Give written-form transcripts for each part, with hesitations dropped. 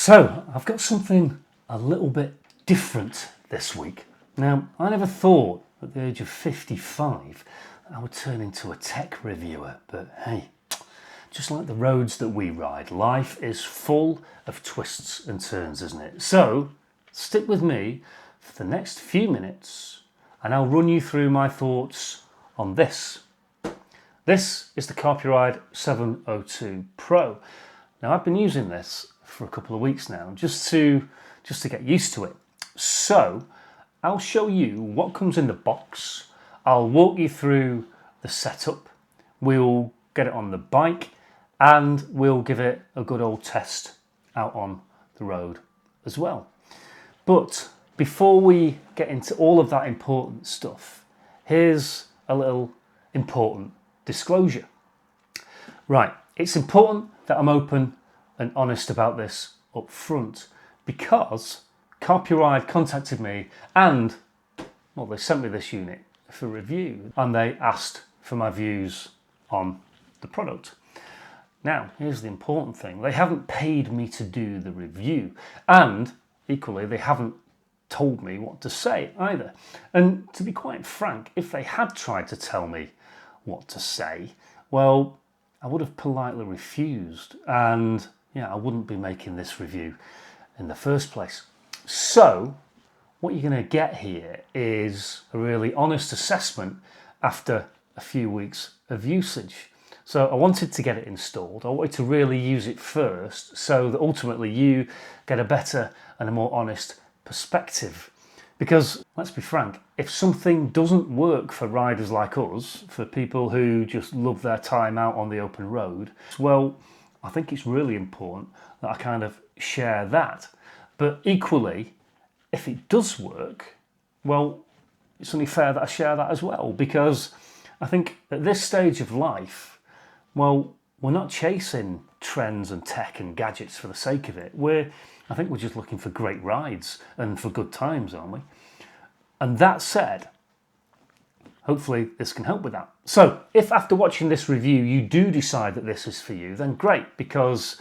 So, I've got something a little bit different this week. Now, I never thought at the age of 55 I would turn into a tech reviewer, but hey, just like the roads that we ride, life is full of twists and turns, isn't it? So, stick with me for the next few minutes and I'll run you through my thoughts on this. This is the Carpuride W702 Pro. Now, I've been using this for a couple of weeks now, just to get used to it. So, I'll show you what comes in the box. I'll walk you through the setup. We'll get it on the bike and we'll give it a good old test out on the road as well. But before we get into all of that important stuff, here's a little important disclosure. Right, it's important that I'm open and honest about this up front because Carpuride contacted me and, well, they sent me this unit for review and they asked for my views on the product. Now, here's the important thing. They haven't paid me to do the review and equally they haven't told me what to say either. And to be quite frank, if they had tried to tell me what to say, well, I would have politely refused and I wouldn't be making this review in the first place. So what you're going to get here is a really honest assessment after a few weeks of usage. So I wanted to get it installed. I wanted to really use it first so that ultimately you get a better and a more honest perspective. Because let's be frank, if something doesn't work for riders like us, for people who just love their time out on the open road, well, I think it's really important that I kind of share that. But equally, if it does work, well, it's only fair that I share that as well, because I think at this stage of life, well, we're not chasing trends and tech and gadgets for the sake of it. I think we're just looking for great rides and for good times, aren't we? And that said, hopefully this can help with that. So if after watching this review you do decide that this is for you, then great, because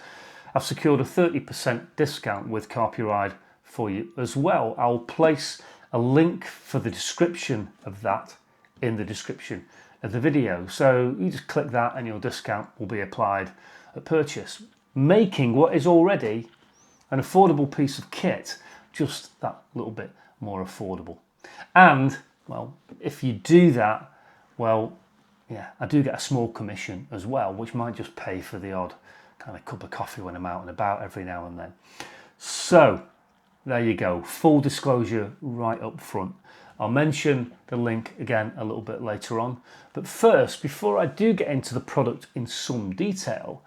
I've secured a 30% discount with Carpuride for you as well. I'll place a link for the description of that in the description of the video. So you just click that and your discount will be applied at purchase, making what is already an affordable piece of kit just that little bit more affordable. And, well, if you do that, well, yeah, I do get a small commission as well, which might just pay for the odd kind of cup of coffee when I'm out and about every now and then. So, there you go, full disclosure right up front. I'll mention the link again a little bit later on. But first, before I do get into the product in some detail,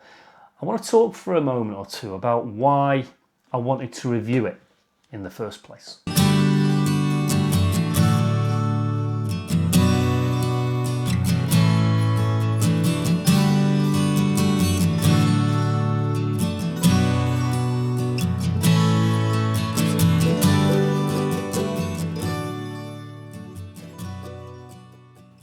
I want to talk for a moment or two about why I wanted to review it in the first place.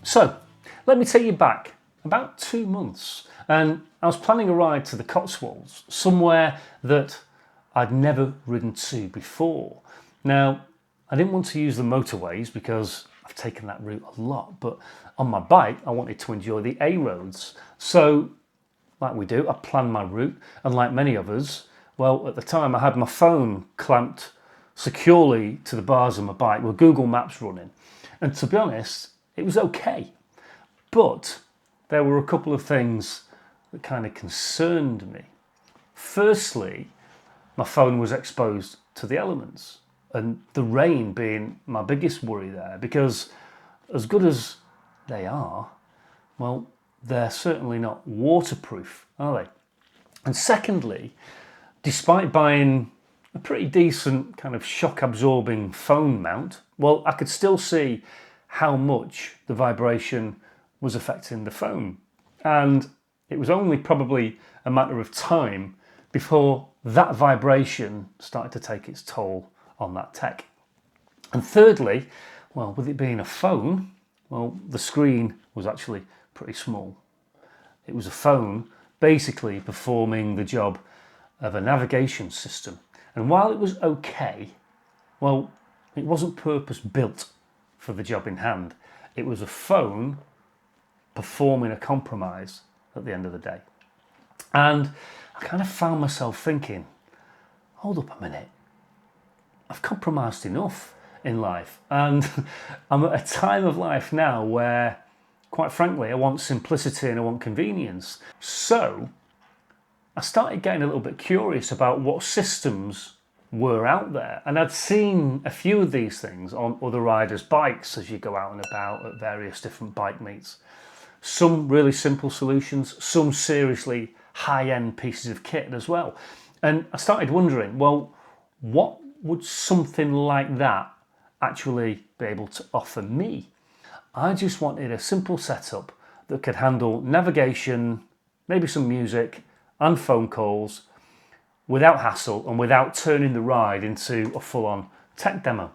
So, let me take you back about 2 months, and I was planning a ride to the Cotswolds, somewhere that I'd never ridden to before. Now, I didn't want to use the motorways because I've taken that route a lot, but on my bike I wanted to enjoy the A roads. So, like we do, I planned my route, and like many of us, well, at the time I had my phone clamped securely to the bars of my bike with Google Maps running, and to be honest, it was okay, but there were a couple of things that kind of concerned me. Firstly, my phone was exposed to the elements, and the rain being my biggest worry there, because as good as they are, well, they're certainly not waterproof, are they? And secondly, despite buying a pretty decent kind of shock-absorbing phone mount, well, I could still see how much the vibration was affecting the phone. And it was only probably a matter of time before that vibration started to take its toll on that tech. And thirdly, well, with it being a phone, well, the screen was actually pretty small. It was a phone basically performing the job of a navigation system. And while it was okay, well, it wasn't purpose built for the job in hand. It was a phone performing a compromise at the end of the day. And I kind of found myself thinking, hold up a minute, I've compromised enough in life, and I'm at a time of life now where, quite frankly, I want simplicity and I want convenience. So I started getting a little bit curious about what systems were out there, and I'd seen a few of these things on other riders' bikes as you go out and about at various different bike meets. Some really simple solutions, some seriously high-end pieces of kit as well. And I started wondering, well, what would something like that actually be able to offer me? I just wanted a simple setup that could handle navigation, maybe some music and phone calls without hassle and without turning the ride into a full-on tech demo.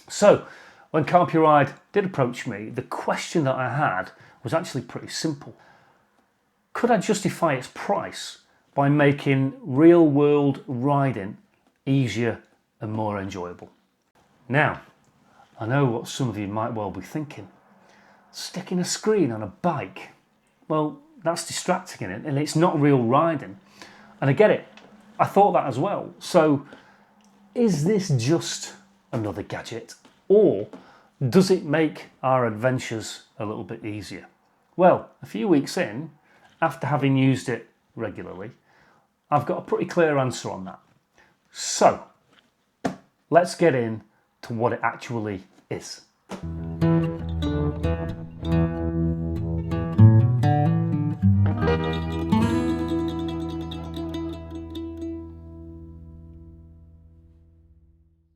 So when Carpuride did approach me, the question that I had was actually pretty simple. Could I justify its price by making real-world riding easier and more enjoyable? Now, I know what some of you might well be thinking. Sticking a screen on a bike, well, that's distracting and it's not real riding. And I get it. I thought that as well. So is this just another gadget, or does it make our adventures a little bit easier? Well, a few weeks in, after having used it regularly, I've got a pretty clear answer on that. So let's get in to what it actually is.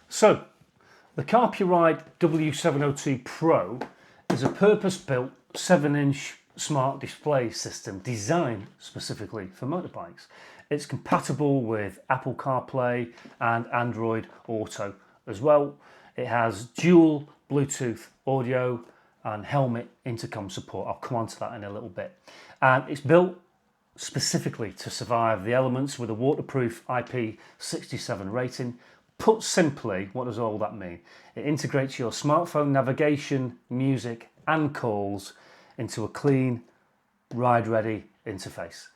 So, the Carpuride W702 Pro is a purpose-built 7-inch smart display system designed specifically for motorbikes. It's compatible with Apple CarPlay and Android Auto as well. It has dual Bluetooth audio and helmet intercom support. I'll come on to that in a little bit. And it's built specifically to survive the elements with a waterproof IP67 rating. Put simply, what does all that mean? It integrates your smartphone navigation, music and calls into a clean, ride-ready interface.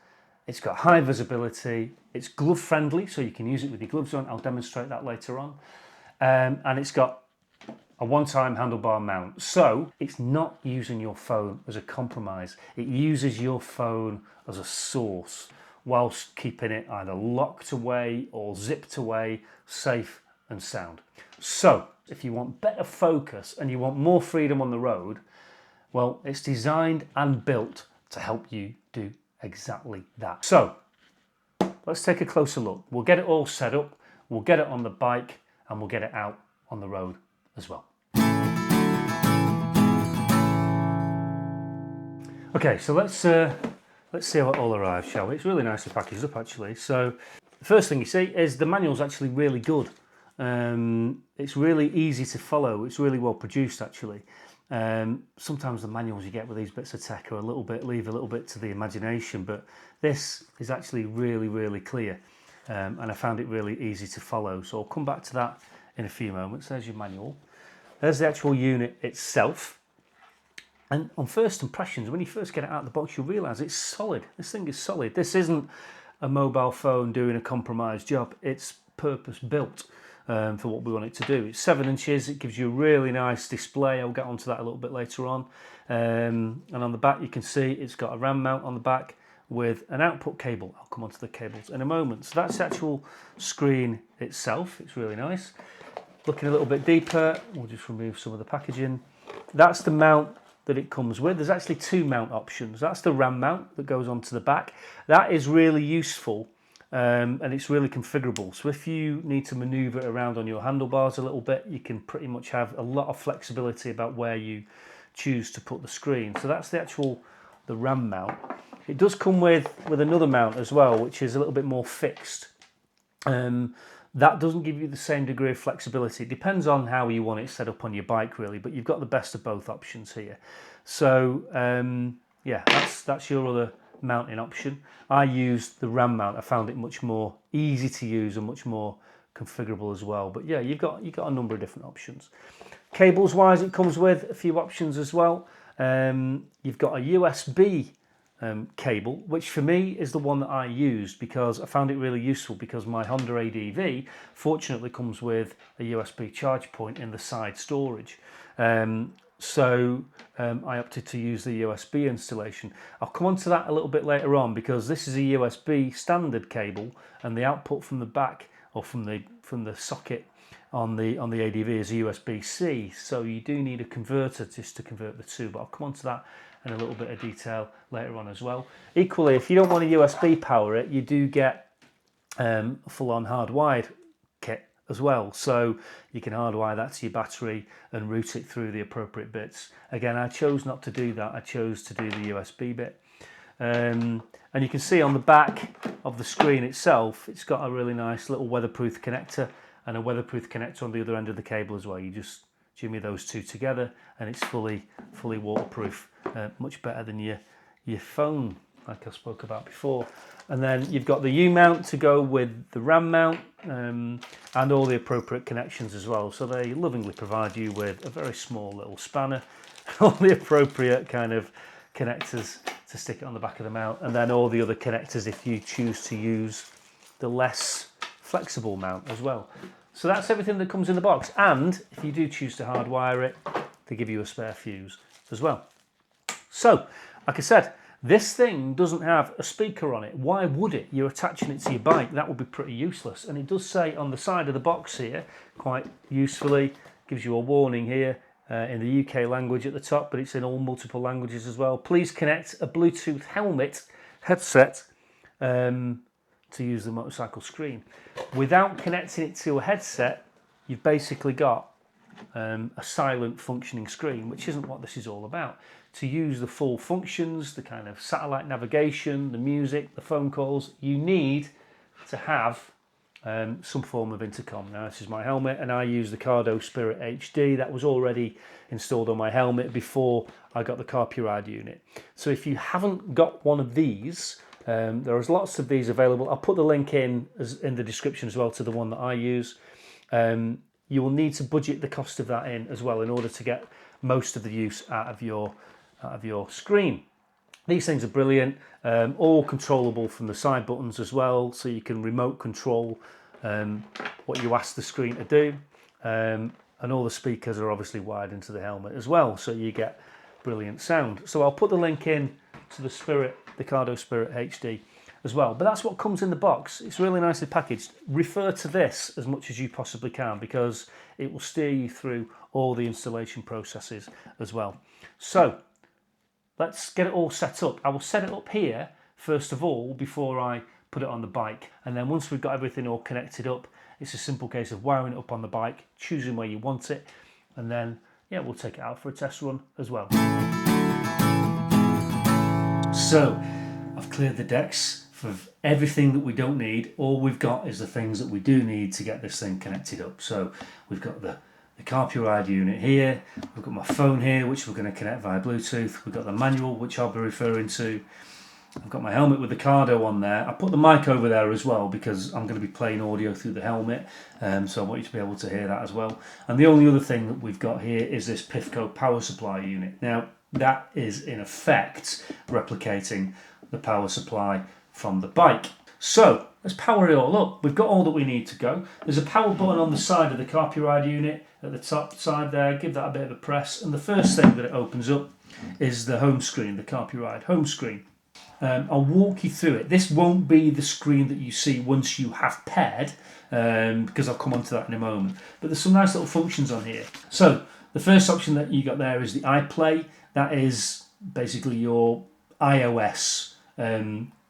It's got high visibility, it's glove friendly, so you can use it with your gloves on. I'll demonstrate that later on. And it's got a one-time handlebar mount. So it's not using your phone as a compromise. It uses your phone as a source, whilst keeping it either locked away or zipped away, safe and sound. So if you want better focus and you want more freedom on the road, well, it's designed and built to help you do exactly that. So let's take a closer look. We'll get it all set up, we'll get it on the bike, and we'll get it out on the road as well. Okay, so let's see how it all arrives, shall we? It's really nicely packaged up actually. So the first thing you see is the manual's actually really good. It's really easy to follow. It's really well produced actually. Sometimes the manuals you get with these bits of tech are leave a little bit to the imagination, but this is actually really clear. And I found it really easy to follow. So I'll come back to that in a few moments. There's your manual. There's the actual unit itself. And on first impressions, when you first get it out of the box, you'll realise it's solid. This thing is solid. This isn't a mobile phone doing a compromised job. It's purpose built for what we want it to do. It's 7 inches. It gives you a really nice display. I'll get onto that a little bit later on. And on the back, you can see it's got a RAM mount on the back with an output cable. I'll come onto the cables in a moment. So that's the actual screen itself. It's really nice. Looking a little bit deeper, we'll just remove some of the packaging. That's the mount that it comes with. There's actually two mount options. That's the RAM mount that goes onto the back. That is really useful and it's really configurable. So if you need to maneuver around on your handlebars a little bit, you can pretty much have a lot of flexibility about where you choose to put the screen. So that's the RAM mount. It does come with another mount as well, which is a little bit more fixed. That doesn't give you the same degree of flexibility. It depends on how you want it set up on your bike really, but you've got the best of both options here. So yeah, that's your other mounting option. I used the RAM mount. I found it much more easy to use and much more configurable as well. But yeah, you've got a number of different options. Cables wise, it comes with a few options as well. You've got a USB cable, which for me is the one that I used because I found it really useful, because my Honda ADV fortunately comes with a USB charge point in the side storage. So I opted to use the USB installation. I'll come on to that a little bit later on, because this is a USB standard cable, and the output from the back, or from the socket on the ADV, is a USB-C. So you do need a converter just to convert the two, but I'll come on to that in a little bit of detail later on as well. Equally, if you don't want to USB power it, you do get a full-on hardwired kit as well, so you can hardwire that to your battery and route it through the appropriate bits. Again, I chose not to do that. I chose to do the USB bit. And you can see on the back of the screen itself, it's got a really nice little weatherproof connector and a weatherproof connector on the other end of the cable as well. You just jimmy those two together and it's fully waterproof, much better than your phone, like I spoke about before. And then you've got the U-mount to go with the RAM mount, and all the appropriate connections as well. So they lovingly provide you with a very small little spanner, all the appropriate kind of connectors to stick it on the back of the mount, and then all the other connectors if you choose to use the less flexible mount as well. So that's everything that comes in the box, and if you do choose to hardwire it, they give you a spare fuse as well. So, like I said, this thing doesn't have a speaker on it. Why would it? You're attaching it to your bike. That would be pretty useless. And it does say on the side of the box here, quite usefully, gives you a warning here in the UK language at the top, but it's in all multiple languages as well. Please connect a Bluetooth headset to use the motorcycle screen. Without connecting it to a headset, you've basically got a silent functioning screen, which isn't what this is all about. To use the full functions, the kind of satellite navigation, the music, the phone calls, you need to have some form of intercom. Now, this is my helmet, and I use the Cardo Spirit HD. That was already installed on my helmet before I got the Carpuride unit. So if you haven't got one of these, there is lots of these available. I'll put the link in the description as well to the one that I use. You will need to budget the cost of that in as well in order to get most of the use out of your screen. These things are brilliant, all controllable from the side buttons as well, so you can remote control what you ask the screen to do, and all the speakers are obviously wired into the helmet as well, so you get brilliant sound. So I'll put the link in to the Cardo Spirit HD as well. But that's what comes in the box. It's really nicely packaged. Refer to this as much as you possibly can, because it will steer you through all the installation processes as well. So let's get it all set up. I will set it up here first of all before I put it on the bike, and then once we've got everything all connected up, it's a simple case of wiring it up on the bike, choosing where you want it, and then yeah, we'll take it out for a test run as well. So I've cleared the decks for everything that we don't need. All we've got is the things that we do need to get this thing connected up. So we've got the Carpuride unit here, we've got my phone here, which we're going to connect via Bluetooth, we've got the manual, which I'll be referring to, I've got my helmet with the Cardo on there. I put the mic over there as well because I'm going to be playing audio through the helmet, so I want you to be able to hear that as well. And the only other thing that we've got here is this Pifco power supply unit. Now that is in effect replicating the power supply from the bike. So let's power it all up. We've got all that we need to go. There's a power button on the side of the Carpuride unit at the top side there. Give that a bit of a press, and the first thing that it opens up is the home screen, the Carpuride home screen. I'll walk you through it. This won't be the screen that you see once you have paired, because I'll come on to that in a moment. But there's some nice little functions on here. So the first option that you got there is the iPlay. That is basically your iOS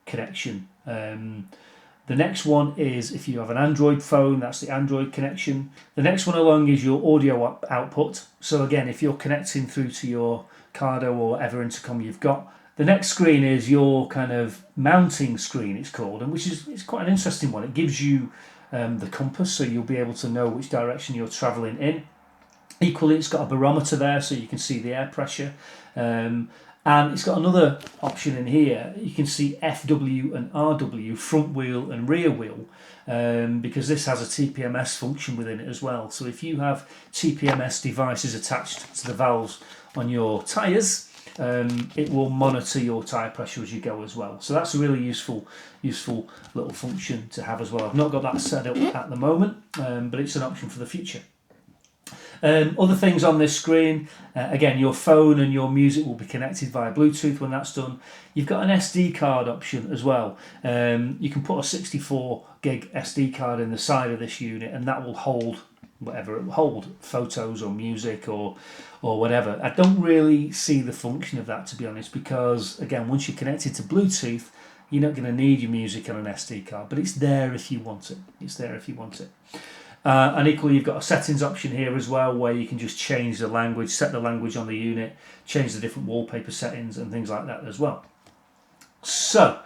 connection. The next one is if you have an Android phone, that's the Android connection. The next one along is your audio output. So again, if you're connecting through to your Cardo or whatever intercom you've got, the next screen is your kind of mounting screen, it's called, and it's quite an interesting one. It gives you the compass, so you'll be able to know which direction you're travelling in. Equally, it's got a barometer there, so you can see the air pressure. And And it's got another option in here. You can see FW and RW, front wheel and rear wheel, because this has a TPMS function within it as well. So if you have TPMS devices attached to the valves on your tyres, it will monitor your tyre pressure as you go as well. So that's a really useful little function to have as well. I've not got that set up at the moment, but it's an option for the future. Other things on this screen, again, your phone and your music will be connected via Bluetooth when that's done. You've got an SD card option as well. You can put a 64 gig SD card in the side of this unit, and that will hold whatever it will hold, photos or music or whatever. I don't really see the function of that, to be honest, because again, once you're connected to Bluetooth, you're not going to need your music on an SD card, but it's there if you want it. It's there if you want it. And equally, you've got a settings option here as well, where you can just change the language, set the language on the unit, change the different wallpaper settings and things like that as well. So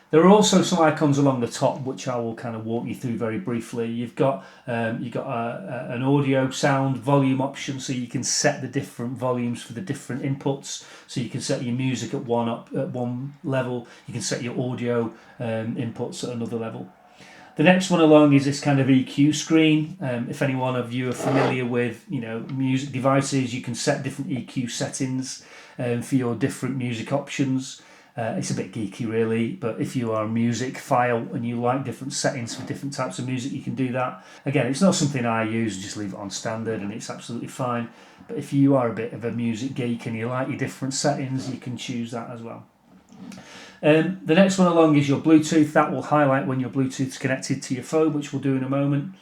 there are also some icons along the top, which I will kind of walk you through very briefly. You've got an audio sound volume option, so you can set the different volumes for the different inputs. So you can set your music at one level, you can set your audio inputs at another level. The next one along is this kind of EQ screen. If any one of you are familiar with, music devices, you can set different EQ settings for your different music options. It's a bit geeky really, but if you are a music file and you like different settings for different types of music, you can do that. Again, it's not something I use, just leave it on standard and it's absolutely fine. But if you are a bit of a music geek and you like your different settings, you can choose that as well. The next one along is your Bluetooth. That will highlight when your Bluetooth is connected to your phone, which we'll do in a moment.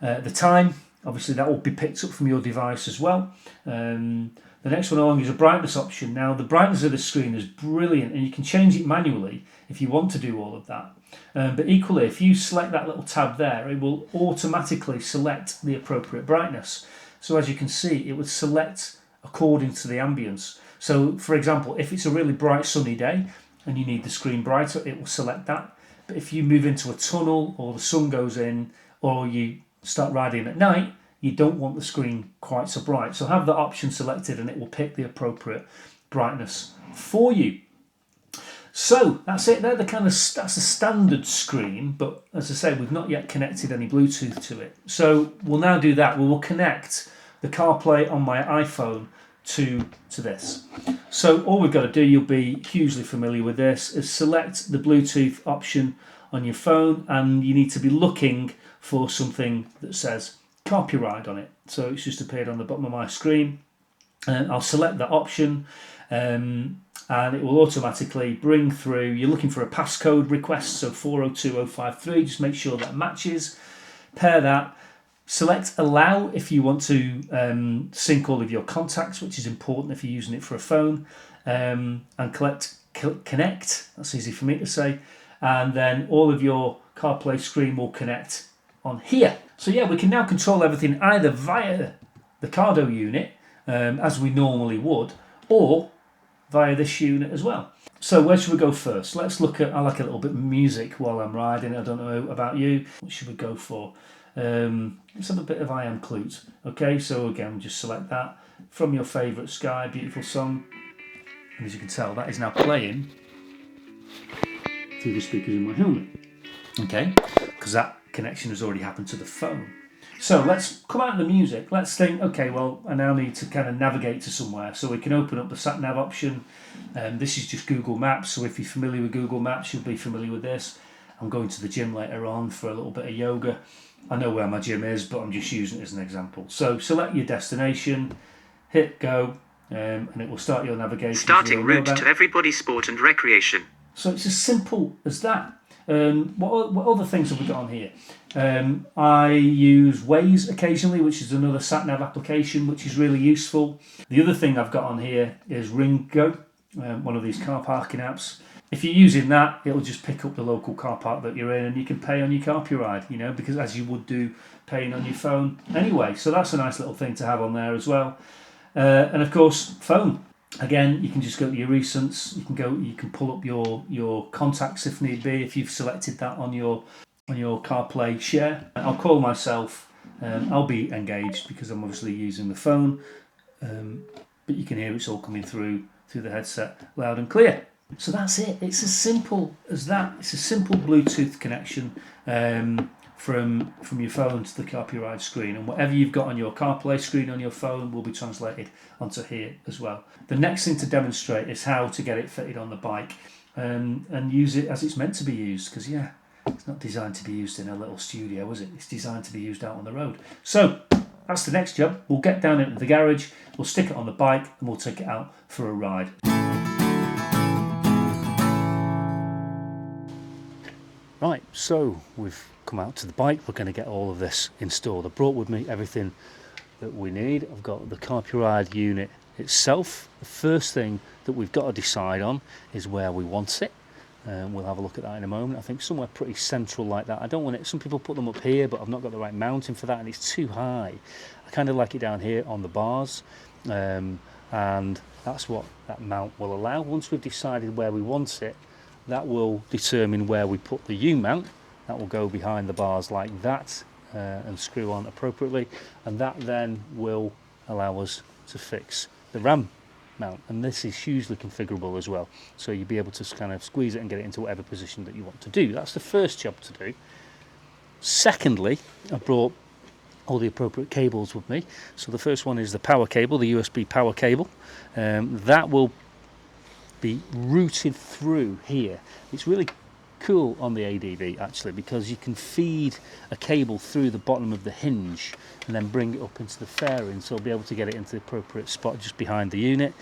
The time, obviously that will be picked up from your device as well. The next one along is a brightness option. Now the brightness of the screen is brilliant and you can change it manually if you want to do all of that. But equally, if you select that little tab there, it will automatically select the appropriate brightness. So as you can see, it would select according to the ambience. So for example, if it's a really bright sunny day and you need the screen brighter, it will select that. But if you move into a tunnel or the sun goes in or you start riding at night, you don't want the screen quite so bright. So have that option selected and it will pick the appropriate brightness for you. So that's it. That's the standard screen, but as I say, we've not yet connected any Bluetooth to it. So we'll now do that. We will connect the CarPlay on my iPhone to this. So all we've got to do, you'll be hugely familiar with this, is select the Bluetooth option on your phone, and you need to be looking for something that says Carpuride on it. So it's just appeared on the bottom of my screen, and I'll select that option, and it will automatically bring through. You're looking for a passcode request, so 402053. Just make sure that matches. Pair that. Select allow if you want to sync all of your contacts, which is important if you're using it for a phone, and connect. That's easy for me to say. And then all of your CarPlay screen will connect on here. So yeah, we can now control everything either via the Cardo unit, as we normally would, or via this unit as well. So where should we go first? Let's look at, I like a little bit of music while I'm riding. I don't know about you. What should we go for? Let's have a bit of I Am Clute. Okay, so again, just select that from your favourite Sky, beautiful song. And as you can tell, that is now playing through the speakers in my helmet. Okay, because that connection has already happened to the phone. So let's come out of the music. Let's think, okay, well, I now need to kind of navigate to somewhere. So we can open up the sat nav option. This is just Google Maps. So if you're familiar with Google Maps, you'll be familiar with this. I'm going to the gym later on for a little bit of yoga. I know where my gym is, but I'm just using it as an example. So select your destination, hit go, and it will start your navigation. Starting route to Everybody Sport and Recreation. So it's as simple as that. What other things have we got on here? I use Waze occasionally, which is another sat-nav application, which is really useful. The other thing I've got on here is Ringo, one of these car parking apps. If you're using that, it'll just pick up the local car park that you're in, and you can pay on your Carpuride, because as you would do paying on your phone anyway. So that's a nice little thing to have on there as well. And of course, phone. Again, you can just go to your recents. You can pull up your contacts if need be, if you've selected that on your CarPlay share. I'll call myself. I'll be engaged because I'm obviously using the phone. But you can hear it's all coming through through the headset loud and clear. So that's it. It's as simple as that. It's a simple Bluetooth connection from your phone to the Carpuride screen, and whatever you've got on your CarPlay screen on your phone will be translated onto here as well. The next thing to demonstrate is how to get it fitted on the bike and use it as it's meant to be used, because it's not designed to be used in a little studio, is it? It's designed to be used out on the road. So that's the next job. We'll get down into the garage, we'll stick it on the bike, and we'll take it out for a ride. Right, so we've come out to the bike. We're going to get all of this installed. I brought with me everything that we need. I've got the Carpuride unit itself. The first thing that we've got to decide on is where we want it. We'll have a look at that in a moment. I think somewhere pretty central like that. I don't want it, some people put them up here, but I've not got the right mounting for that and it's too high. I kind of like it down here on the bars, and that's what that mount will allow. Once we've decided where we want it, that will determine where we put the U-mount. That will go behind the bars like that and screw on appropriately, and that then will allow us to fix the ram mount, and this is hugely configurable as well, so you'll be able to kind of squeeze it and get it into whatever position that you want to do. That's the first job to do. Secondly, I brought all the appropriate cables with me. So the first one is the power cable, the USB power cable. That will be routed through here. It's really cool on the ADV actually, because you can feed a cable through the bottom of the hinge and then bring it up into the fairing, so I'll be able to get it into the appropriate spot just behind the unit.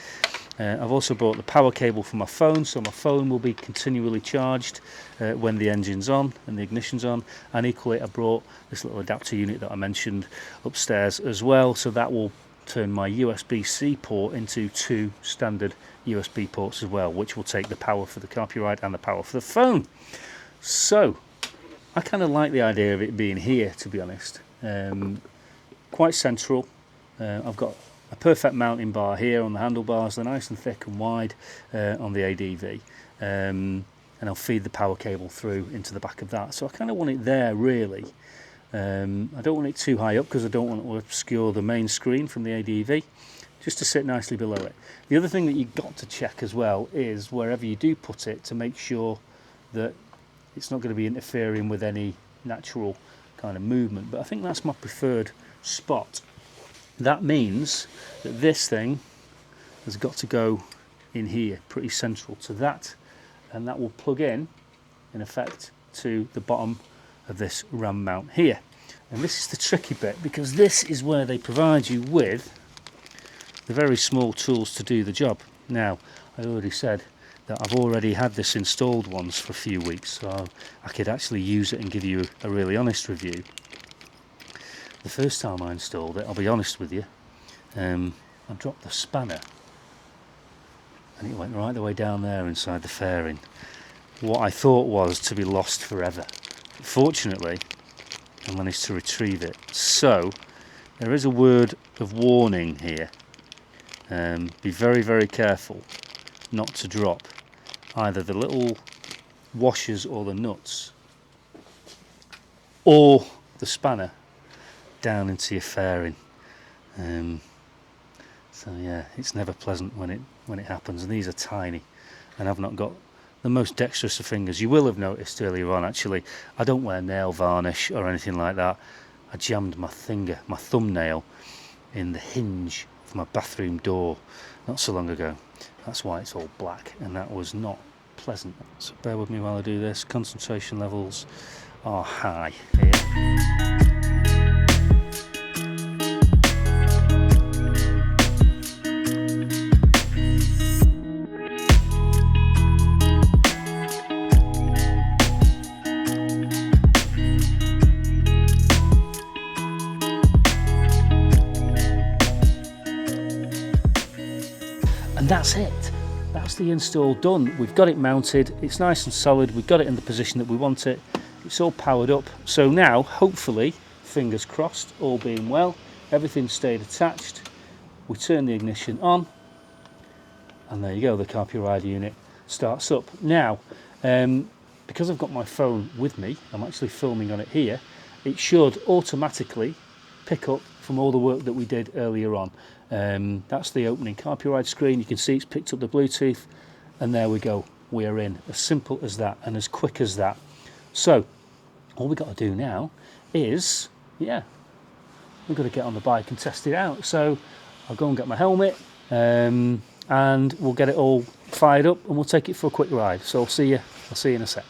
I've also brought the power cable for my phone, so my phone will be continually charged when the engine's on and the ignition's on, and equally I brought this little adapter unit that I mentioned upstairs as well, so that will turn my USB-C port into 2 standard USB ports as well, which will take the power for the Carpuride and the power for the phone. So I kind of like the idea of it being here, to be honest. Quite central. I've got a perfect mounting bar here on the handlebars. They're nice and thick and wide on the ADV, and I'll feed the power cable through into the back of that. So I kind of want it there really. I don't want it too high up because I don't want to obscure the main screen from the ADV, just to sit nicely below it. The other thing that you've got to check as well is wherever you do put it, to make sure that it's not going to be interfering with any natural kind of movement, but I think that's my preferred spot. That means that this thing has got to go in here, pretty central to that, and that will plug in effect to the bottom of this ram mount here. And this is the tricky bit, because this is where they provide you with the very small tools to do the job. Now, I already said that I've already had this installed once for a few weeks, so I could actually use it and give you a really honest review. The first time I installed it, I'll be honest with you, I dropped the spanner and it went right the way down there inside the fairing. What I thought was to be lost forever. Fortunately, I managed to retrieve it. So there is a word of warning here. Be very, very careful not to drop either the little washers or the nuts or the spanner down into your fairing. So yeah, it's never pleasant when it happens, and these are tiny, and I've not got the most dexterous of fingers. You will have noticed earlier on actually, I don't wear nail varnish or anything like that. I jammed my thumbnail in the hinge of my bathroom door not so long ago. That's why it's all black, and that was not pleasant. So bear with me while I do this. Concentration levels are high here. And that's it. That's the install done. We've got it mounted, it's nice and solid, we've got it in the position that we want it, it's all powered up. So now, hopefully, fingers crossed, all being well, everything stayed attached, we turn the ignition on, and there you go, the Carpuride unit starts up. Now, because I've got my phone with me, I'm actually filming on it here, it should automatically pick up from all the work that we did earlier on. That's the opening Carpuride screen. You can see it's picked up the Bluetooth, and there we go. We are in. As simple as that and as quick as that. So all we've got to do now is, we've got to get on the bike and test it out. So I'll go and get my helmet, and we'll get it all fired up and we'll take it for a quick ride. So I'll see you in a sec.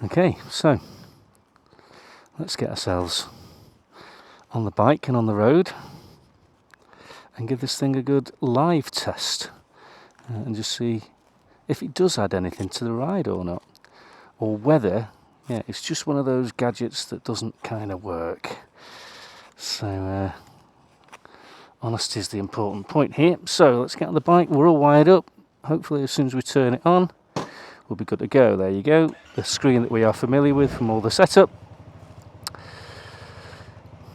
Okay, so let's get ourselves on the bike and on the road and give this thing a good live test, and just see if it does add anything to the ride or not, or whether it's just one of those gadgets that doesn't kind of work. So honesty is the important point here. So let's get on the bike. We're all wired up. Hopefully as soon as we turn it on, we'll be good to go. There you go, the screen that we are familiar with from all the setup.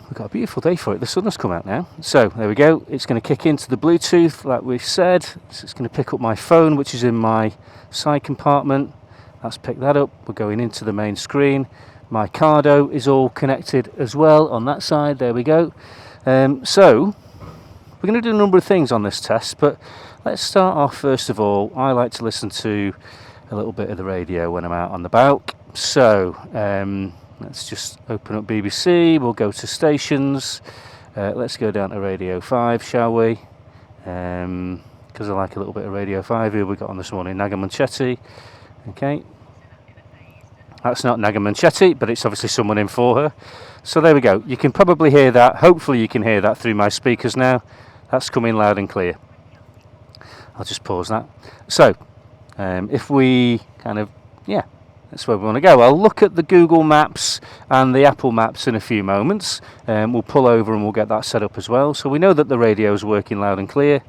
We've got a beautiful day for it. The sun has come out now. So there we go. It's going to kick into the Bluetooth like we've said. So it's going to pick up my phone, which is in my side compartment. That's picked that up. We're going into the main screen. My Cardo is all connected as well on that side. There we go. So we're going to do a number of things on this test, but let's start off first of all. I like to listen to a little bit of the radio when I'm out on the bike. So let's just open up BBC. We'll go to stations. Let's go down to Radio 5, shall we? Because I like a little bit of Radio 5. Who we got on this morning? Naga Manchetti. Okay. That's not Naga Manchetti, but it's obviously someone in for her. So there we go. You can probably hear that. Hopefully you can hear that through my speakers now. That's coming loud and clear. I'll just pause that. So if we that's where we want to go. I'll look at the Google Maps and the Apple Maps in a few moments. We'll pull over and we'll get that set up as well. So we know that the radio is working loud and clear.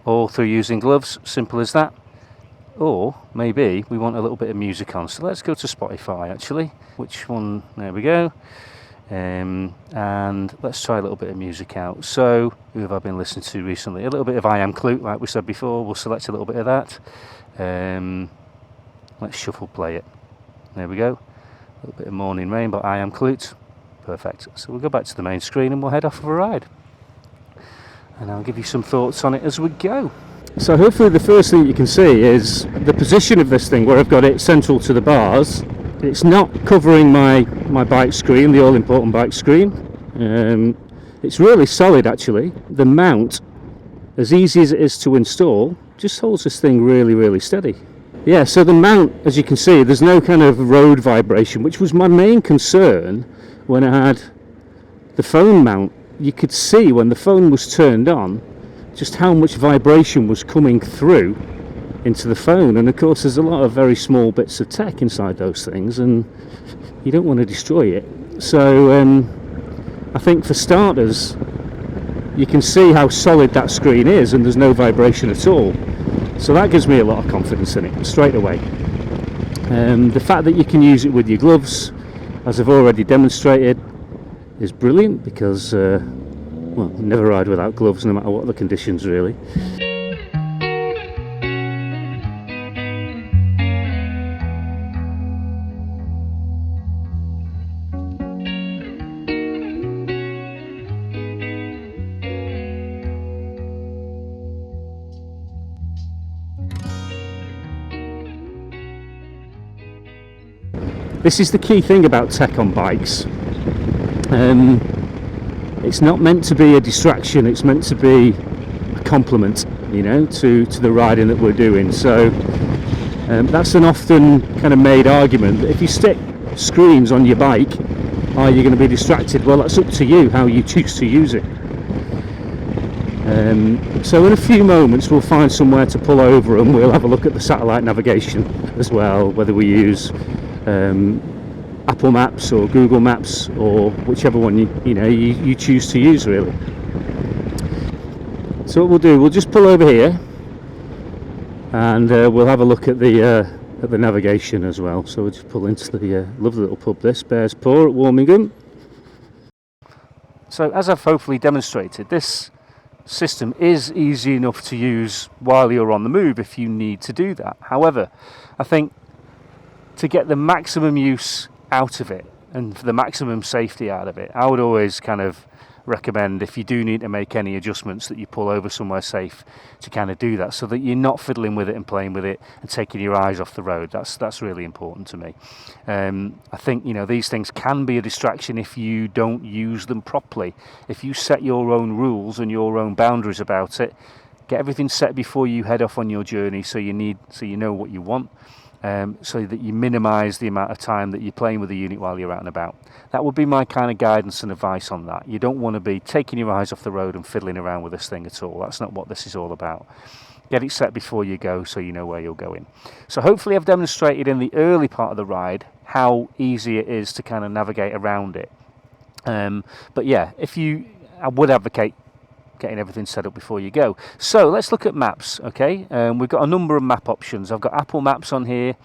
All through using gloves. Simple as that. Or maybe we want a little bit of music on. So let's go to Spotify actually. Which one? There we go. And let's try a little bit of music out. So who have I been listening to recently? A little bit of I Am Clute, like we said before. We'll select a little bit of that. Let's shuffle play it. There we go. A little bit of Morning Rain by I Am Clute. Perfect. So we'll go back to the main screen and we'll head off for a ride. And I'll give you some thoughts on it as we go. So hopefully the first thing you can see is the position of this thing, where I've got it central to the bars. It's not covering my bike screen, the all-important bike screen. It's really solid actually. The mount, as easy as it is to install, just holds this thing really, really steady. Yeah, so the mount, as you can see, there's no kind of road vibration, which was my main concern when I had the phone mount. You could see when the phone was turned on just how much vibration was coming through into the phone, and of course there's a lot of very small bits of tech inside those things and you don't want to destroy it. So I think for starters you can see how solid that screen is and there's no vibration at all, so that gives me a lot of confidence in it straight away. The fact that you can use it with your gloves, as I've already demonstrated, is brilliant, because never ride without gloves no matter what the conditions really. This is the key thing about tech on bikes. It's not meant to be a distraction, it's meant to be a complement, to the riding that we're doing. So that's an often kind of made argument that if you stick screens on your bike, are you going to be distracted? Well, that's up to you, how you choose to use it. So in a few moments we'll find somewhere to pull over and we'll have a look at the satellite navigation as well, whether we use Apple Maps or Google Maps or whichever one you choose to use really. So what we'll do, we'll just pull over here and we'll have a look at the navigation as well. So we'll just pull into the lovely little pub, this Bear's Paw at Warmingham. So as I've hopefully demonstrated, this system is easy enough to use while you're on the move if you need to do that. However, I think to get the maximum use out of it and for the maximum safety out of it, I would always kind of recommend, if you do need to make any adjustments, that you pull over somewhere safe to kind of do that, so that you're not fiddling with it and playing with it and taking your eyes off the road. That's really important to me. I think, you know, these things can be a distraction if you don't use them properly. If you set your own rules and your own boundaries about it, get everything set before you head off on your journey, so you know what you want, so that you minimise the amount of time that you're playing with the unit while you're out and about. That would be my kind of guidance and advice on that. You don't want to be taking your eyes off the road and fiddling around with this thing at all. That's not what this is all about. Get it set before you go, so you know where you're going. So hopefully I've demonstrated in the early part of the ride how easy it is to kind of navigate around it. But yeah, I would advocate getting everything set up before you go. So let's look at maps, okay? We've got a number of map options. I've got Apple Maps on here.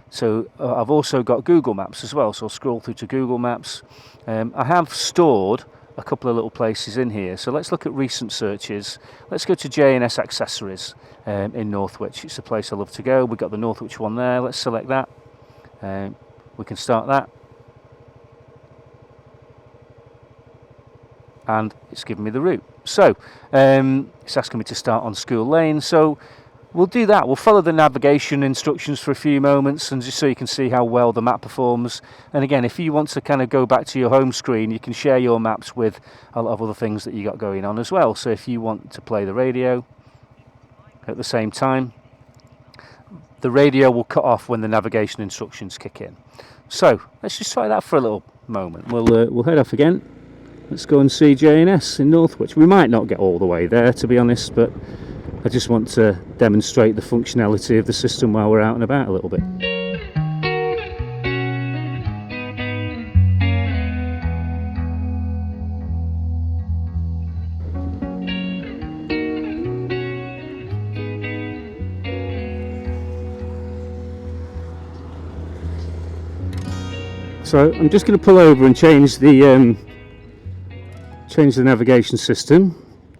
So I've also got Google Maps as well, so I'll scroll through to Google Maps. I have stored a couple of little places in here, so let's look at recent searches. Let's go to J&S Accessories in Northwich. It's a place I love to go. We've got the Northwich one there. Let's select that. We can start that. And it's giving me the route. So it's asking me to start on School Lane, so we'll do that. We'll follow the navigation instructions for a few moments, and just so you can see how well the map performs. And again, if you want to kind of go back to your home screen, you can share your maps with a lot of other things that you got going on as well. So if you want to play the radio at the same time, the radio will cut off when the navigation instructions kick in. So let's just try that for a little moment. We'll head off again. Let's go and see J&S in Northwich. We might not get all the way there, to be honest, but I just want to demonstrate the functionality of the system while we're out and about a little bit. So I'm just going to pull over and change the navigation system,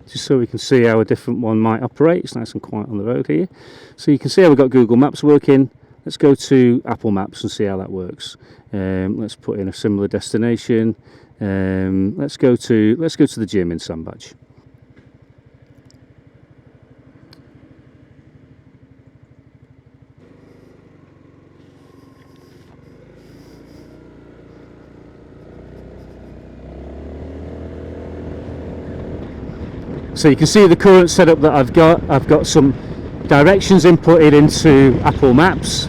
just so we can see how a different one might operate. It's nice and quiet on the road here. So you can see how we've got Google Maps working. Let's go to Apple Maps and see how that works. Let's put in a similar destination. Let's go to the gym in Sandbach. So you can see the current setup that I've got. I've got some directions inputted into Apple Maps.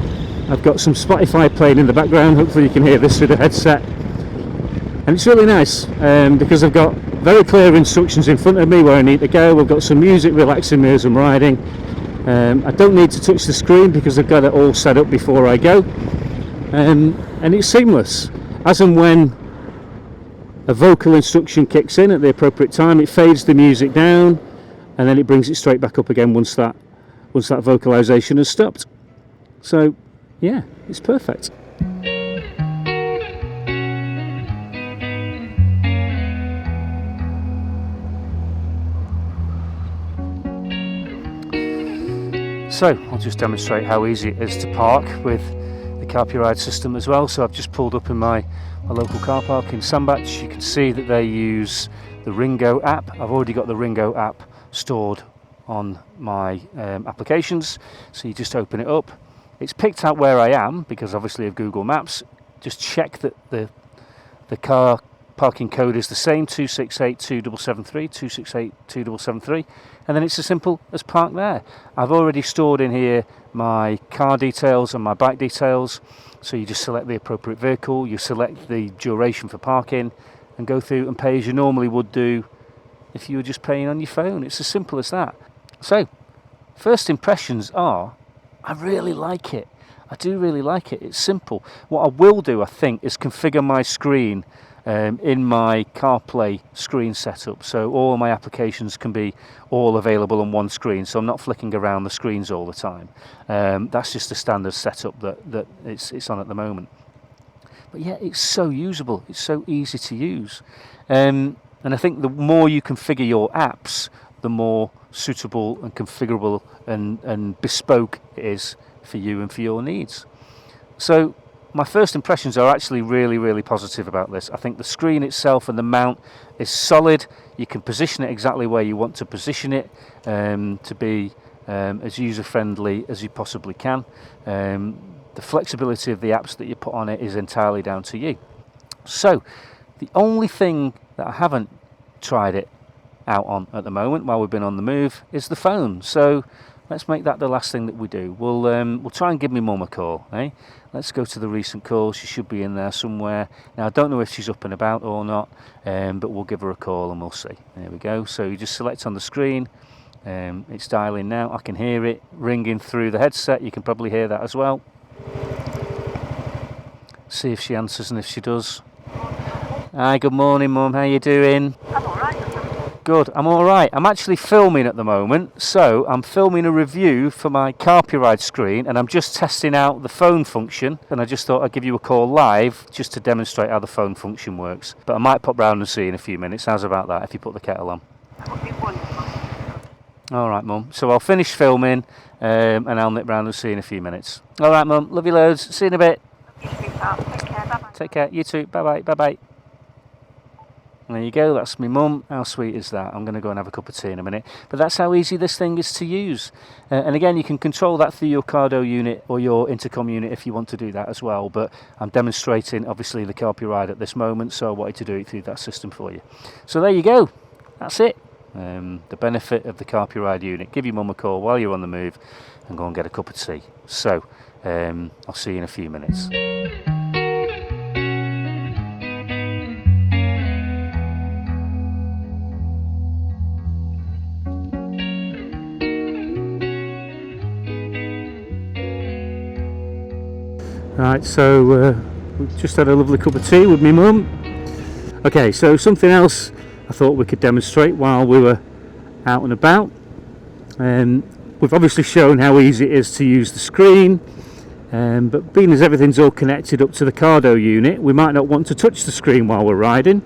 I've got some Spotify playing in the background. Hopefully you can hear this through the headset. And it's really nice because I've got very clear instructions in front of me where I need to go. We've got some music relaxing me as I'm riding. I don't need to touch the screen because I've got it all set up before I go. And it's seamless. As and when a vocal instruction kicks in at the appropriate time, it fades the music down, and then it brings it straight back up again once that vocalization has stopped. So yeah, it's perfect. So I'll just demonstrate how easy it is to park with the Carpuride system as well. So I've just pulled up in my local car park in Sandbach. You can see that they use the Ringo app. I've already got the Ringo app stored on my applications, so you just open it up. It's picked out where I am because obviously of Google Maps. Just check that the car parking code is the same, 2682773, 2682773, and then it's as simple as park there. I've already stored in here my car details and my bike details, so you just select the appropriate vehicle, you select the duration for parking, and go through and pay as you normally would do if you were just paying on your phone. It's as simple as that. So, first impressions are, I really like it. I do really like it. It's simple. What I will do, I think, is configure my screen in my CarPlay screen setup, so all my applications can be all available on one screen, so I'm not flicking around the screens all the time. That's just the standard setup that it's on at the moment. But yeah, it's so usable, it's so easy to use, and I think the more you configure your apps, the more suitable and configurable and bespoke it is for you and for your needs. So my first impressions are actually really positive about this. I think the screen itself and the mount is solid. You can position it exactly where you want to position it to be as user-friendly as you possibly can. The flexibility of the apps that you put on it is entirely down to you. So the only thing that I haven't tried it out on at the moment while we've been on the move is the phone. So let's make that the last thing that we do. We'll try and give my mum a call. Let's go to the recent calls. She should be in there somewhere. Now I don't know if she's up and about or not, but we'll give her a call and we'll see. There we go. So you just select on the screen. It's dialing now. I can hear it ringing through the headset. You can probably hear that as well. See if she answers, and if she does. Hi, good morning, Mum. How you doing? I'm alright. Good, I'm alright. I'm actually filming at the moment, so I'm filming a review for my Carpuride screen, and I'm just testing out the phone function, and I just thought I'd give you a call live just to demonstrate how the phone function works. But I might pop round and see in a few minutes. How's about that, if you put the kettle on? That would be wonderful. Alright, Mum. So I'll finish filming, and I'll nip round and see in a few minutes. Alright, Mum. Love you loads. See you in a bit. You sweetheart. Take care. Bye-bye. Take care. You too. Bye-bye. Bye-bye. There you go, that's my mum. How sweet is that? I'm going to go and have a cup of tea in a minute. But that's how easy this thing is to use. And again, you can control that through your Cardo unit or your intercom unit if you want to do that as well. But I'm demonstrating, obviously, the Carpuride at this moment, so I wanted to do it through that system for you. So there you go. That's it. The benefit of the Carpuride unit. Give your mum a call while you're on the move and go and get a cup of tea. So I'll see you in a few minutes. Right, so we've just had a lovely cup of tea with my mum. Okay, so something else I thought we could demonstrate while we were out and about. We've obviously shown how easy it is to use the screen, but being as everything's all connected up to the Cardo unit, we might not want to touch the screen while we're riding.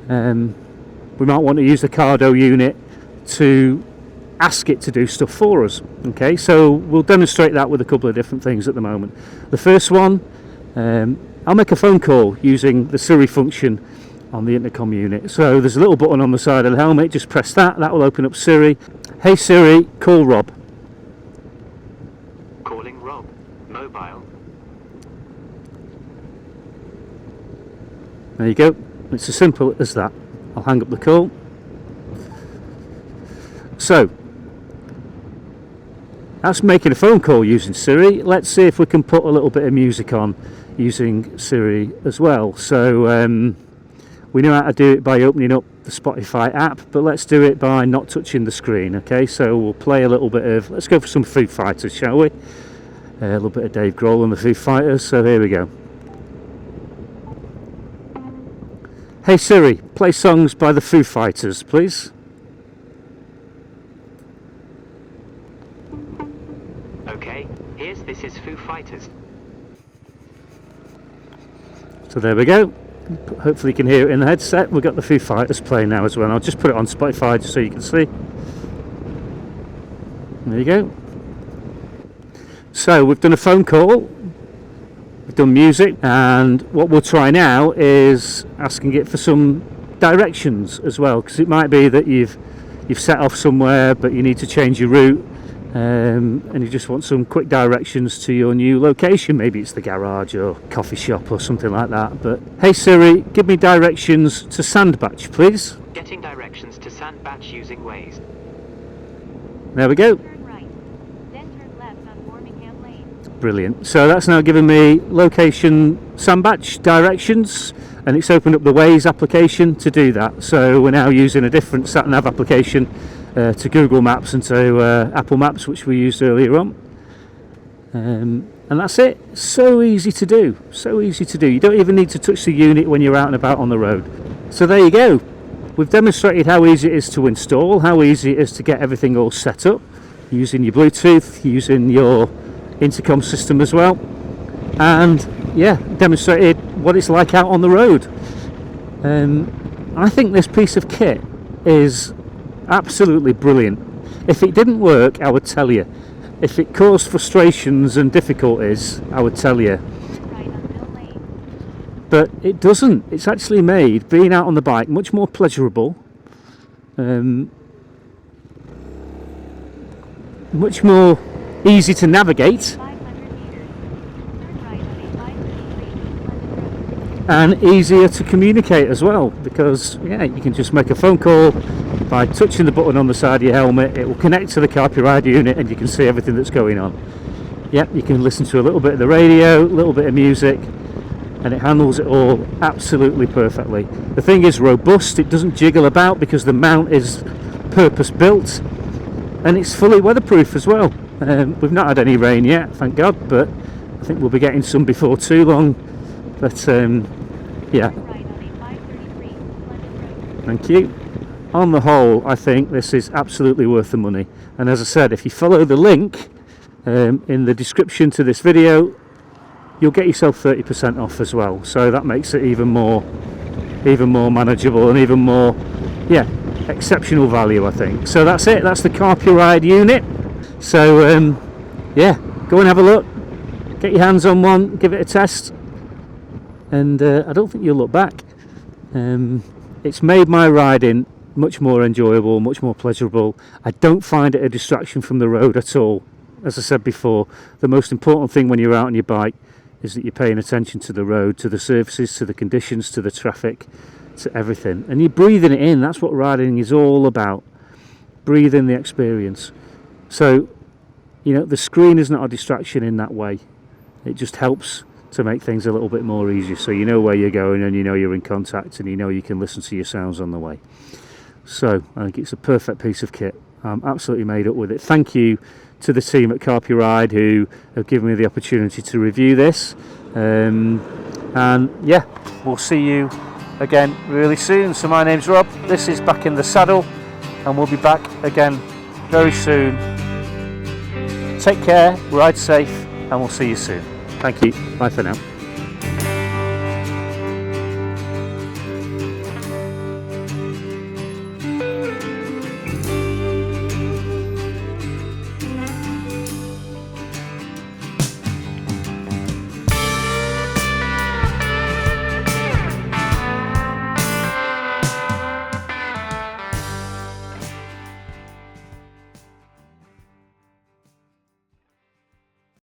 We might want to use the Cardo unit to ask it to do stuff for us. Okay, so we'll demonstrate that with a couple of different things at the moment. The first one, I'll make a phone call using the Siri function on the intercom unit. So there's a little button on the side of the helmet, just press that will open up Siri. Hey Siri, call Rob. Calling Rob. Mobile. There you go, it's as simple as that. I'll hang up the call. So that's making a phone call using Siri. Let's see if we can put a little bit of music on using Siri as well. So we know how to do it by opening up the Spotify app, but let's do it by not touching the screen. Okay, so we'll play a little bit of, let's go for some Foo Fighters, shall we? A little bit of Dave Grohl and the Foo Fighters, so here we go. Hey Siri, play songs by the Foo Fighters, please. Okay, this is Foo Fighters. So there we go. Hopefully you can hear it in the headset. We've got the Foo Fighters playing now as well. I'll just put it on Spotify just so you can see. There you go. So we've done a phone call, we've done music, and what we'll try now is asking it for some directions as well, because it might be that you've set off somewhere but you need to change your route, and you just want some quick directions to your new location. Maybe it's the garage or coffee shop or something like that. But hey Siri, give me directions to Sandbatch, please. Getting directions to Sandbatch using Waze. There we go. Turn right, then turn left on Warmingham Lane. Brilliant. So that's now given me location Sandbatch directions, and it's opened up the Waze application to do that. So we're now using a different sat-nav application to Google Maps and to Apple Maps, which we used earlier on. And that's it. So easy to do. So easy to do. You don't even need to touch the unit when you're out and about on the road. So there you go. We've demonstrated how easy it is to install, how easy it is to get everything all set up, using your Bluetooth, using your intercom system as well. And yeah, demonstrated what it's like out on the road. I think this piece of kit is absolutely brilliant. If it didn't work, I would tell you. if it caused frustrations and difficulties, I would tell you. Turn right on Mill Lane. But it doesn't. It's actually made being out on the bike much more pleasurable, much more easy to navigate, 500 meters. Turn right on a 533 London Road. and easier to communicate as well, because yeah, you can just make a phone call by touching the button on the side of your helmet. It will connect to the Carpuride unit and you can see everything that's going on. Yep, you can listen to a little bit of the radio, a little bit of music, and it handles it all absolutely perfectly. The thing is robust, it doesn't jiggle about because the mount is purpose built, and it's fully weatherproof as well. We've not had any rain yet, thank God, but I think we'll be getting some before too long. But yeah, Turn right on a 533 London Road. thank you. On the whole, I think this is absolutely worth the money. And as I said, if you follow the link in the description to this video, you'll get yourself 30% off as well. So that makes it even more manageable and even more, yeah, exceptional value, I think. So that's it. That's the Carpuride unit. So yeah, go and have a look. Get your hands on one. Give it a test. And I don't think you'll look back. It's made my riding much more enjoyable, much more pleasurable. I don't find it a distraction from the road at all. As I said before, the most important thing when you're out on your bike is that you're paying attention to the road, to the surfaces, to the conditions, to the traffic, to everything. And you're breathing it in. That's what riding is all about. Breathing the experience. So, you know, the screen is not a distraction in that way. It just helps to make things a little bit more easier, so you know where you're going and you know you're in contact and you know you can listen to your sounds on the way. So I think it's a perfect piece of kit. I'm absolutely made up with it. Thank you to the team at Carpuride who have given me the opportunity to review this, and yeah, we'll see you again really soon. So my name's Rob, this is Back in the Saddle, and we'll be back again very soon. Take care, ride safe, and we'll see you soon. Thank you. Bye for now.